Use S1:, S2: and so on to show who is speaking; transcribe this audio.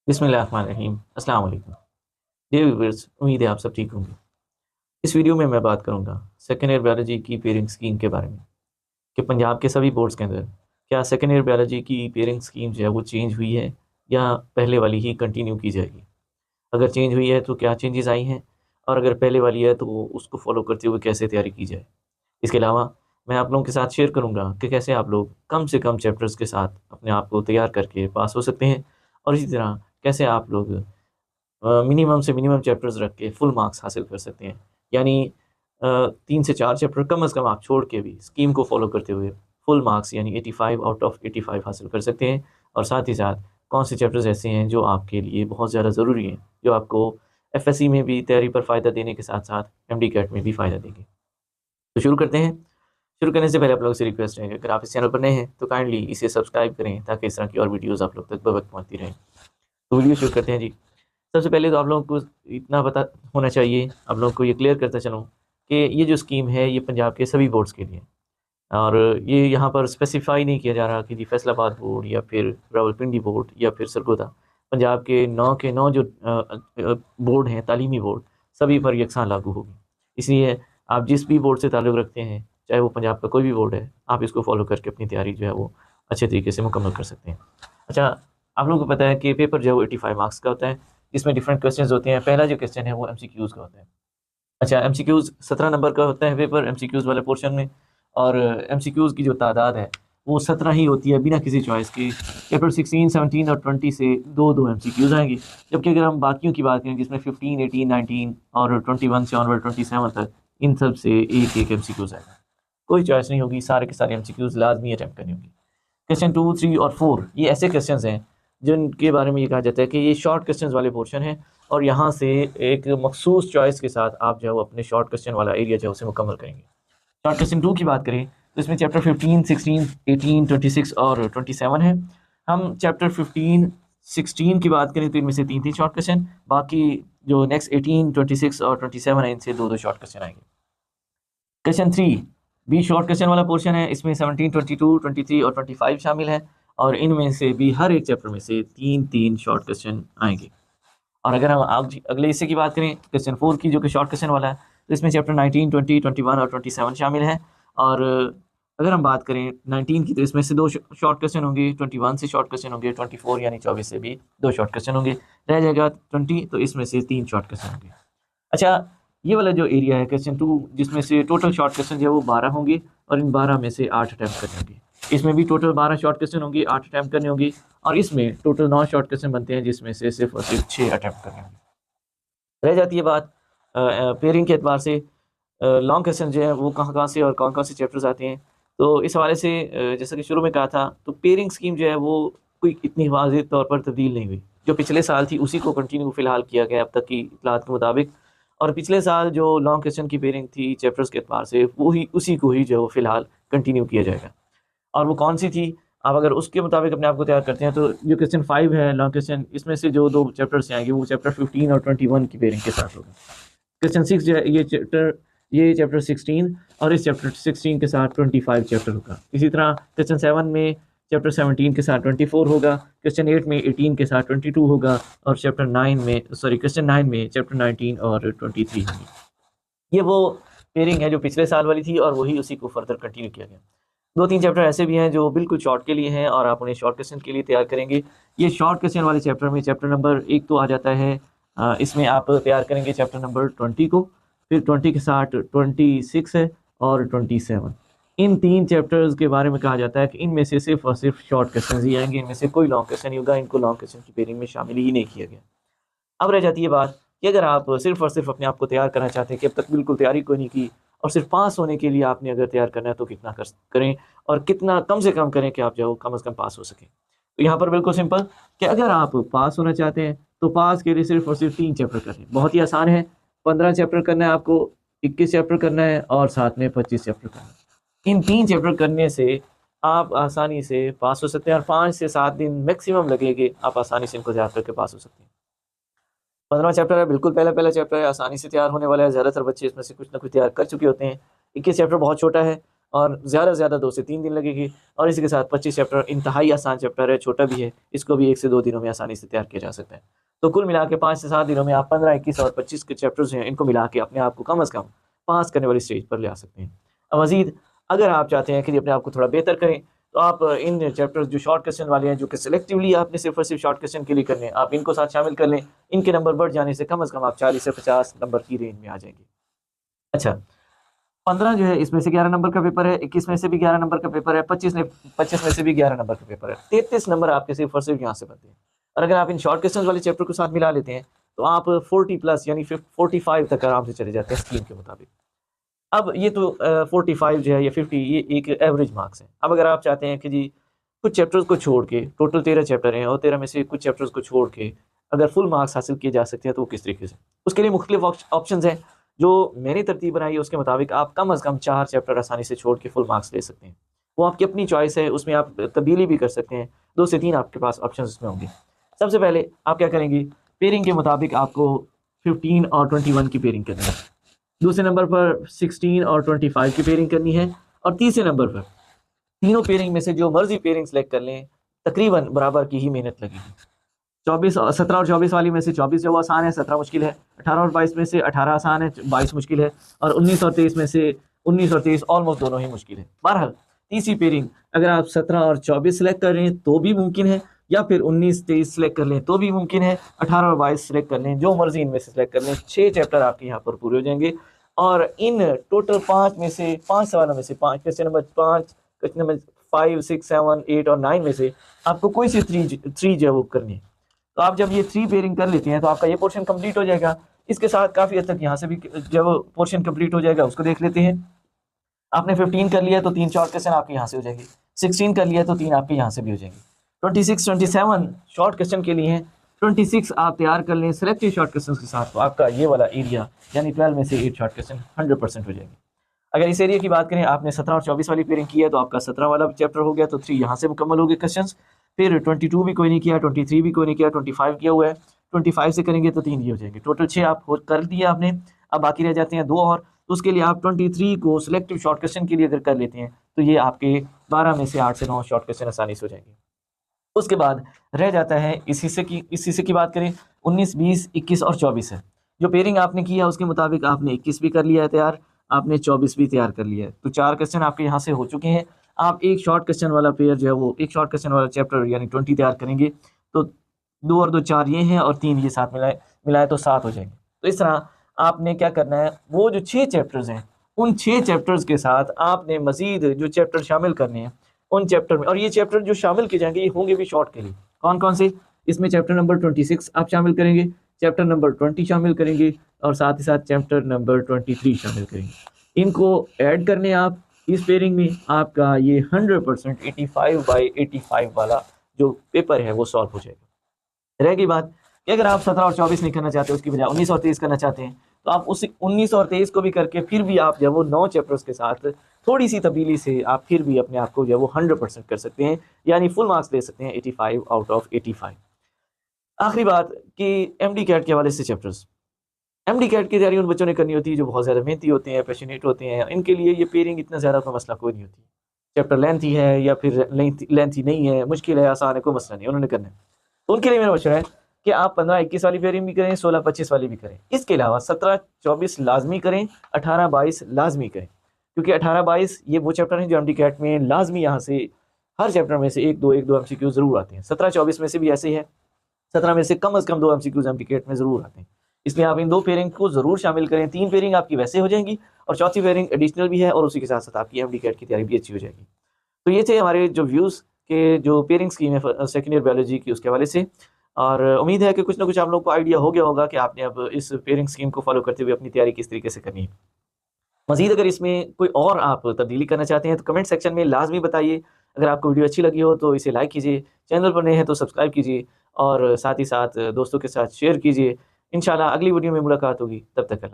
S1: बिस्मिल्लाहिर्रहमानिर्रहीम। अस्सलाम वालेकुम। डियर व्यूअर्स, उम्मीद है आप सब ठीक होंगे। इस वीडियो में मैं बात करूंगा सेकेंड ईयर बायोलॉजी की पेयरिंग स्कीम के बारे में कि पंजाब के सभी बोर्ड्स के अंदर क्या सेकेंड ईयर बायोलॉजी की पेयरिंग स्कीम जो है वो चेंज हुई है या पहले वाली ही कंटिन्यू की जाएगी। अगर चेंज हुई है तो क्या चेंजेस आई हैं, और अगर पहले वाली है तो उसको फॉलो करते हुए कैसे तैयारी की जाए। इसके अलावा मैं आप लोगों के साथ शेयर करूंगा कि कैसे आप लोग कम से कम चैप्टर्स के साथ अपने आप को तैयार करके पास हो सकते हैं, और इसी तरह कैसे आप लोग मिनिमम से मिनिमम चैप्टर्स रख के फुल मार्क्स हासिल कर सकते हैं। यानी 3 से 4 चैप्टर कम से कम आप छोड़ के भी स्कीम को फॉलो करते हुए फुल मार्क्स यानी 85 आउट ऑफ 85 हासिल कर सकते हैं। और साथ ही साथ कौन से चैप्टर्स ऐसे हैं जो आपके लिए बहुत ज़्यादा ज़रूरी हैं, जो आपको एफएससी में भी तैयारी पर फ़ायदा देने के साथ साथ एमडी कैट में भी फ़ायदा देंगे। तो शुरू करते हैं। शुरू करने से पहले आप लोगों से रिक्वेस्ट है कि अगर आप इस चैनल पर नए हैं तो काइंडली इसे सब्सक्राइब करें ताकि इस तरह की और वीडियोज़ आप लोग तक बवक्त पहुँचती रहें। तो वीडियो शुरू करते हैं जी। सबसे पहले तो आप लोगों को इतना पता होना चाहिए, आप लोगों को ये क्लियर करता चलूँ कि ये जो स्कीम है ये पंजाब के सभी बोर्ड्स के लिए है। और ये यहाँ पर स्पेसिफ़ाई नहीं किया जा रहा कि जी फैसलाबाद बोर्ड या फिर रावलपिंडी बोर्ड या फिर सरगोदा। पंजाब के 9 जो बोर्ड हैं, तालीमी बोर्ड, सभी पर यकसां लागू होगी। इसलिए आप जिस भी बोर्ड से ताल्लुक़ रखते हैं, चाहे वो पंजाब का कोई भी बोर्ड है, आप इसको फ़ॉलो करके अपनी तैयारी जो है वो अच्छे तरीके से मुकम्मल कर सकते हैं। अच्छा, आप लोगों को पता है कि पेपर जो है वो 85 मार्क्स का होता है, जिसमें डिफरेंट क्वेश्चंस होते हैं। पहला जो क्वेश्चन है वो एमसीक्यूज़ का होता है। अच्छा, एमसीक्यूज़ 17 नंबर का होता है पेपर एमसीक्यूज़ वाले पोर्शन में, और एमसीक्यूज़ की जो तादाद है वो 17 ही होती है बिना किसी चॉइस के। चैप्टर 16, 17 और 20 से 2-2 एमसीक्यूज़ आएँगे। जबकि अगर हम बाकियों की बात करें जिसमें 15, 18, 19 और 21 से ऑनवर्ड 27 तक, इन सब से एक-एक एमसीक्यूज़ आएगा। कोई चॉइस नहीं होगी, सारे के सारे एमसीक्यूज़ लाज़मी अटेम्प्ट करनी होगी। क्वेश्चन 2, 3 और 4 ये ऐसे क्वेश्चंस हैं जिनके बारे में ये कहा जाता है कि ये शॉर्ट क्वेश्चंस वाले पोर्शन हैं, और यहाँ से एक मखसूस चॉइस के साथ आप जो है वो अपने शॉर्ट क्वेश्चन वाला एरिया जो है उसे मुकम्मल करेंगे। शॉर्ट क्वेश्चन 2 की बात करें तो इसमें चैप्टर 15, 16, 18, 26 और 27 है। हम चैप्टर 15, 16 की बात करें तो इनमें से 3-3 शॉर्ट क्वेश्चन, बाकी जो नेक्स्ट 18, 26 और 27 है इनसे 2-2 शॉर्ट क्वेश्चन आएंगे। क्वेश्चन 3 भी शॉर्ट क्वेश्चन वाला पोर्शन है। इसमें 17, 22, 23 और 25 शामिल है, और इनमें से भी हर एक चैप्टर में से 3-3 शॉर्ट क्वेश्चन आएंगे। और अगर हम आज अगले हिस्से की बात करें क्वेश्चन 4 की, जो कि शॉर्ट क्वेश्चन वाला है, तो इसमें चैप्टर 19, 20, 21 और 27 शामिल है। और अगर हम बात करें 19 की तो इसमें से 2 शॉर्ट क्वेश्चन होंगे, 21 से शॉर्ट क्वेश्चन होंगे, 24 यानी 24 से भी 2 शॉर्ट क्वेश्चन होंगे। रह जाएगा 20, तो इसमें से 3 शॉर्ट क्वेश्चन होंगे। अच्छा, ये वाला जो एरिया है क्वेश्चन 2, जिसमें से टोटल शॉर्ट क्वेश्चन जो है वो 12 होंगे, और इन 12 में से 8 अटैम्प्ट करने होंगे। इसमें भी टोटल 12 शॉर्ट क्वेश्चन होंगे, 8 अटैम्प्ट करने होंगे, और इसमें टोटल 9 शॉर्ट क्वेश्चन बनते हैं, जिसमें से सिर्फ और सिर्फ 6 अटैम्प्ट करने होंगे। रह जाती है बात पेयरिंग के एतबार से लॉन्ग क्वेश्चन जो है वो कहाँ-कहाँ से और कौन-कौन से चैप्टर्स आते हैं। तो इस हवाले से जैसा कि शुरू में कहा था, तो पेयरिंग स्कीम जो है वो कोई इतनी वाज़ेह तौर पर तब्दील नहीं हुई। जो पिछले साल थी उसी को कंटिन्यू फ़िलहाल किया गया अब तक की इत्तलात के मुताबिक। और पिछले साल जो लॉन्ग क्वेश्चन की पेयरिंग थी चैप्टर्स के एतबार से, वो ही उसी को ही जो है वो फ़िलहाल कंटिन्यू किया जाएगा। और वो कौन-सी थी? आप अगर उसके मुताबिक अपने आप को तैयार करते हैं तो जो क्वेश्चन 5 है लॉन्ग क्वेश्चन, इसमें से जो 2 चैप्टर्स आएँगे वो चैप्टर 15 और 21 की पेयरिंग के साथ होगा। क्वेश्चन 6 जो है ये चैप्टर 16, और इस चैप्टर 16 के साथ 25 चैप्टर होगा। इसी तरह क्वेश्चन 7 में चैप्टर 17 के साथ 24 होगा, क्वेश्चन 8 में 18 के साथ 22 होगा, और चैप्टर 9 में क्वेश्चन 9 में चैप्टर 19 और 23 होंगे। ये वो पेयरिंग है जो पिछले साल वाली थी, और वही उसी को फर्दर कंटिन्यू किया गया। 2-3 चैप्टर ऐसे भी हैं जो बिल्कुल शॉर्ट के लिए हैं, और आप उन्हें शॉर्ट क्वेश्चन के लिए तैयार करेंगे। ये शॉर्ट क्वेश्चन वाले चैप्टर में चैप्टर नंबर 1 तो आ जाता है, इसमें आप तैयार करेंगे चैप्टर नंबर 20 को, फिर 20 के साथ 26 है, और 27। इन 3 चैप्टर्स के बारे में कहा जाता है कि इनमें से सिर्फ़ और सिर्फ शॉर्ट क्वेश्चंस ही आएँगे, इनमें से कोई लॉन्ग क्वेश्चन नहीं होगा, इनको लॉन्ग क्वेश्चन की पेयरिंग में शामिल ही नहीं किया गया। अब रह जाती है बात कि अगर आप सिर्फ़ और सिर्फ अपने आप को तैयार करना चाहते हैं कि अब तक बिल्कुल तैयारी कोई नहीं की, और सिर्फ पास होने के लिए आपने अगर तैयार करना है तो कितना करें, और कितना कम से कम करें कि आप जो कम से कम पास हो सकें। तो यहाँ पर बिल्कुल सिंपल कि अगर आप पास होना चाहते हैं तो पास के लिए सिर्फ और सिर्फ 3 चैप्टर करें। बहुत ही आसान है, 15 चैप्टर करना है आपको, 21 चैप्टर करना है, और साथ में 25 चैप्टर करना है। इन 3 चैप्टर करने से आप आसानी से पास हो सकते हैं, और 5 से 7 दिन मैक्सिमम लगेंगे, आप आसानी से इनको तैयार करके पास हो सकते हैं। 15 चैप्टर है, बिल्कुल पहला-पहला चैप्टर है, आसानी से तैयार होने वाला है, ज़्यादातर बच्चे इसमें से कुछ ना कुछ तैयार कर चुके होते हैं। 21 चैप्टर बहुत छोटा है, और ज़्यादा से ज़्यादा 2 से 3 दिन लगेगी। और इसी के साथ 25 चैप्टर इंतहाई आसान चैप्टर है, छोटा भी है, इसको भी 1 से 2 दिनों में आसानी से तैयार किया जा सकता है। तो कुल मिला के 5 से 7 दिनों में आप 15, 21 और 25 के चैप्टर्स हैं, इनको मिला के अपने आप को कम से कम पास करने वाली स्टेज पर ले आ सकते हैं। अब मज़ीद अगर आप चाहते हैं कि अपने आप को थोड़ा बेहतर करें, तो आप इन चैप्टर्स जो शॉर्ट क्वेश्चन वाले हैं, जो कि सिलेक्टिवली आपने सिर्फ और सिर्फ शॉर्ट क्वेश्चन के लिए करने हैं, आप इनको साथ शामिल कर लें। इनके नंबर बढ़ जाने से कम आप 40 से 50 नंबर की रेंज में आ जाएंगे। अच्छा, 15 जो है इसमें से 11 नंबर का पेपर है, 21 में से भी 11 नंबर का पेपर है, 25 में से भी 11 नंबर का पेपर है। 33 नंबर आपके सिर्फ और सिर्फ यहाँ से बनते हैं। और अगर आप इन शॉर्ट क्वेश्चन वाले चैप्टर को साथ मिला लेते हैं, तो आप 40 प्लस यानी 45 तक आराम से चले जाते हैं स्कीम के मुताबिक। अब ये तो 45 जो है या 50 ये एक एवरेज मार्क्स है। अब अगर आप चाहते हैं कि जी कुछ चैप्टर्स को छोड़ के, टोटल 13 चैप्टर हैं और 13 में से कुछ चैप्टर्स को छोड़ के अगर फुल मार्क्स हासिल किए जा सकते हैं, तो वो किस तरीके से, उसके लिए मुख्तलिफ ऑप्शंस हैं। जो मैंने तरतीब बनाई है उसके मुताबिक आप कम से कम 4 चैप्टर आसानी से छोड़ के फुल मार्क्स ले सकते हैं। वो आपकी अपनी चॉइस है, उसमें आप तब्दीली भी कर सकते हैं। 2 से 3 आपके पास ऑप्शन उसमें होंगे। सबसे पहले आप क्या करेंगे, पेयरिंग के मुताबिक आपको 15 और 21 की पेयरिंग करनी है। दूसरे नंबर पर 16 और 25 की पेयरिंग करनी है। और तीसरे नंबर पर तीनों पेयरिंग में से जो मर्जी पेयरिंग सेलेक्ट कर लें, तकरीबन बराबर की ही मेहनत लगेगी। 17 और 24 वाली में से 24 जो आसान है, 17 मुश्किल है। 18 और 22 में से 18 आसान है, 22 मुश्किल है। और 19 और 23 में से 19 और 23 ऑलमोस्ट दोनों ही मुश्किल है। बहरहाल तीसरी पेयरिंग अगर आप 17 और 24 सेलेक्ट कर रहे हैं तो भी मुमकिन है, या फिर 19-23 सेलेक्ट कर लें तो भी मुमकिन है, 18 और 22 सेलेक्ट कर लें, जो मर्जी इनमें से सेलेक्ट कर लें। 6 चैप्टर आपके यहाँ पर पूरे हो जाएंगे। और इन टोटल 5 में से 5 सवालों में से 5 क्वेश्चन नंबर 5, क्वेश्चन नंबर 5, 6, 7, 8 और 9 में से आपको कोई सी 3 जो है वो करनी है। तो आप जब ये 3 पेयरिंग कर लेते हैं तो आपका ये पोर्शन कंप्लीट हो जाएगा। इसके साथ काफ़ी हद तक यहाँ से भी जब पोर्शन कंप्लीट हो जाएगा उसको देख लेते हैं। आपने 15 कर लिया तो 3 शॉर्ट क्वेश्चन आपके यहाँ से हो जाएंगे। 16 कर लिया तो 3 आपके यहाँ से भी हो जाएंगे। 26, 27 शॉर्ट क्वेश्चन के लिए हैं। 26 आप तैयार कर लें सिलेक्टिव शॉर्ट क्वेश्चन के साथ, तो आपका ये वाला एरिया यानी 12 में से 8 शॉर्ट क्वेश्चन 100% हो जाएंगे। अगर इस एरिया की बात करें, आपने 17 और 24 वाली पेयरिंग की है तो आपका 17 वाला चैप्टर हो गया, तो 3 यहाँ से मुकम्मल हो गए क्वेश्चन। फिर 22 भी कोई नहीं किया, 23 भी कोई नहीं किया, 25 किया हुआ है। 25 से करेंगे तो 3 ये हो जाएंगे। टोटल 6 आप कर दिए आपने। अब बाकी रह जाते हैं 2 और, तो उसके लिए आप 23 को सिलेक्टिव शॉर्ट क्वेश्चन के लिए अगर कर लेते हैं तो ये आपके 12 में से 8 से 9 शॉर्ट क्वेश्चन आसानी से हो जाएंगे। उसके बाद रह जाता है इस हिस्से की बात करें, 19, 20, 21 और 24 है। जो पेयरिंग आपने किया उसके मुताबिक आपने 21 भी कर लिया है तैयार, आपने 24 भी तैयार कर लिया है। तो 4 क्वेश्चन आपके यहाँ से हो चुके हैं। आप एक शॉर्ट क्वेश्चन वाला पेयर जो है वो एक शॉर्ट क्वेश्चन वाला चैप्टर यानी 20 तैयार करेंगे, तो 2 और 2 4 ये हैं और 3 ये साथ मिलाए तो 7 हो जाएंगे। तो इस तरह आपने क्या करना है, वो जो 6 चैप्टर्स हैं उन 6 चैप्टर्स के साथ आपने मजीद जो चैप्टर शामिल करने हैं उन चैप्टर में, और ये चैप्टर जो शामिल किए जाएंगे ये होंगे भी शॉर्ट के लिए। कौन कौन से, इसमें चैप्टर नंबर 26 आप शामिल करेंगे, चैप्टर नंबर 20 शामिल करेंगे और साथ ही साथ चैप्टर नंबर 23 शामिल करेंगे। इनको ऐड करने आप इस पेयरिंग में, आपका ये 100% 85/85 वाला जो पेपर है वो सॉल्व हो जाएगा। रहेगी बात कि अगर आप 17 और 24 नहीं करना चाहते, उसकी बजाय 19 और 23 करना चाहते हैं, तो आप उसी 19 और 23 को भी करके फिर भी आप जब वो 9 चैप्टर्स के साथ थोड़ी सी तब्दीली से आप फिर भी अपने आप को जो वो 100% कर सकते हैं, यानी फुल मार्क्स ले सकते हैं 85 आउट ऑफ 85। आखिरी बात कि एमडी कैट के हवाले से चैप्टर्स, एमडी कैट की तैयारी उन बच्चों ने करनी होती है जो बहुत ज़्यादा मेहनती होते हैं, पैशनेट होते हैं। इनके लिए ये पेयरिंग इतना ज़्यादा कोई मसला कोई नहीं होती। चैप्टर लेंथी है या फिर लेंथी नहीं है, मुश्किल है, आसान है, कोई मसला नहीं, उन्होंने करना है। तो उनके लिए मेरा मशवरा है कि आप 15-21 वाली पेयरिंग भी करें, 16-25 वाली भी करें। इसके अलावा 17-24 लाजमी करें, 18-22 लाजमी करें, क्योंकि 18-22 ये वो चैप्टर हैं जो एमडी कैट में लाजमी यहाँ से हर चैप्टर में से 1-2 MCQ ज़रूर आते हैं। 17-24 में से भी ऐसे ही है, 17 में से कम 2 MCQ एमडी कैट में ज़रूर आते हैं। इसलिए आप इन 2 पेयरिंग को ज़रूर शामिल करें। 3 पेयरिंग आपकी वैसे हो जाएंगी और चौथी पेयरिंग एडिशनल भी है और उसी के साथ साथ आपकी एमडी कैट की तैयारी भी अच्छी हो जाएगी। तो ये थे हमारे जो व्यूज़ के जो पेयरिंग स्कीम है सेकेंड ईयर बायोलॉजी की, उसके हवाले से। और उम्मीद है कि कुछ ना कुछ आप लोगों को आइडिया हो गया होगा कि आपने अब इस पेयरिंग स्कीम को फॉलो करते हुए अपनी तैयारी किस तरीके से करनी है। मज़ीद अगर इसमें कोई और आप तब्दीली करना चाहते हैं तो कमेंट सेक्शन में लाजमी बताइए। अगर आपको वीडियो अच्छी लगी हो तो इसे लाइक कीजिए, चैनल पर नए हैं तो सब्सक्राइब कीजिए और साथ ही साथ दोस्तों के साथ शेयर कीजिए। इंशाल्लाह अगली वीडियो में मुलाकात होगी, तब तक